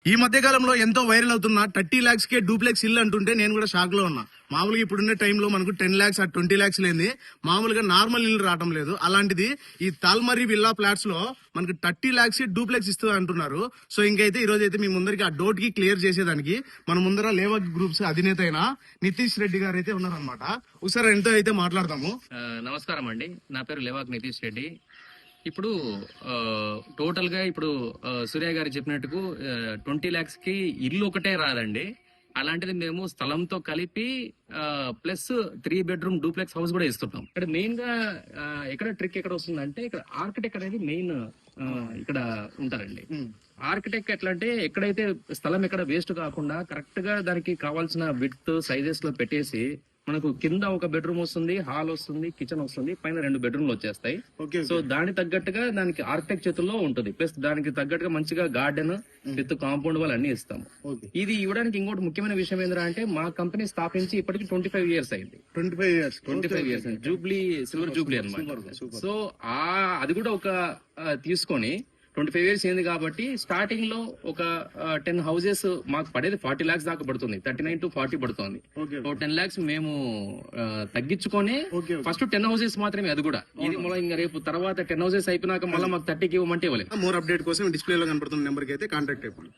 ఈ మధ్య కాలంలో ఎంతో వైరల్ అవుతున్న 30 lakhs కే డూప్లెక్స్ ఇల్లు అంటుంటే నేను కూడా షాక్ లో ఉన్నా. మామూలుగా ఇప్పుడున్న టైంలో మనకు 10 lakhs 20 lakhs లేని మామూలుగా నార్మల్ ఇల్లు రావడం లేదు. అలాంటిది ఈ తాల్మర్రి విల్లా ఫ్లాట్స్ లో మనకు 30 lakhs డూప్లెక్స్ ఇస్తూ అంటున్నారు. సో ఇంకైతే ఈ రోజు అయితే మీ ముందరికి ఆ డౌట్ కి క్లియర్ చేసేదానికి మన ముందర లేవా గ్రూప్స్ అధినేత అయిన నితీష్ రెడ్డి గారు అయితే ఉన్నారనమాట. ఒకసారి ఎంతో అయితే మాట్లాడదాము. నమస్కారం అండి, నా పేరు లేవాక్ నితీష్ రెడ్డి. ఇప్పుడు టోటల్ గా ఇప్పుడు సూర్య గారు చెప్పినట్టుకు 20 lakhs కి ఇల్లు ఒకటే రాదండి. అలాంటిది మేము స్థలంతో కలిపి ప్లస్ 3 bedroom డూప్లెక్స్ హౌస్ కూడా ఇస్తున్నాం. ఇక్కడ మెయిన్ గా ఎక్కడ ట్రిక్ ఎక్కడ వస్తుందంటే, ఇక్కడ ఆర్కిటెక్ట్ అనేది మెయిన్ ఇక్కడ ఉంటారండి. ఆర్కిటెక్ట్ ఎట్లా అంటే, ఎక్కడైతే స్థలం ఎక్కడ వేస్ట్ కాకుండా కరెక్ట్ గా దానికి కావాల్సిన విడ్త్ సైజెస్ లో పెట్టేసి, మనకు కింద ఒక బెడ్రూమ్ వస్తుంది, హాల్ వస్తుంది, కిచెన్ వస్తుంది, పైన 2 bedrooms వచ్చేస్తాయి. సో దాని తగ్గట్టుగా దానికి ఆర్కిటెక్ట్ చేతుల్లో ఉంటుంది. ప్లస్ దానికి తగ్గట్టుగా మంచిగా గార్డెన్ విత్ కాంపౌండ్ వాళ్ళు అన్ని ఇస్తాము. ఇది ఇవ్వడానికి ఇంకోటి ముఖ్యమైన విషయం ఏంటంటే, అంటే మా కంపెనీ స్థాపించి ఇప్పటికి 25 years అయింది. 25 years జూబ్లీ, సిల్వర్ జూబ్లీ అన్నమాట. సో అది కూడా ఒక తీసుకొని 25 years అయింది కాబట్టి స్టార్టింగ్ లో ఒక 10 houses మాకు పడేది 40 lakhs దాకా పడుతుంది. 39 to 40 పడుతుంది. 10 lakhs మేము తగ్గించుకొని ఫస్ట్ 10 houses మాత్రమే, అది కూడా ఇది మళ్ళీ ఇంకా రేపు తర్వాత 10 houses అయిపోయినాక మళ్ళీ మాకు 30కి ఇవ్వమంటే ఇవ్వలేదు. మోర్ అప్డేట్ కోసం డిస్ప్లేలో కనపడుతున్న నెంబర్ కి అయితే కాంటాక్ట్ అయిపోండి.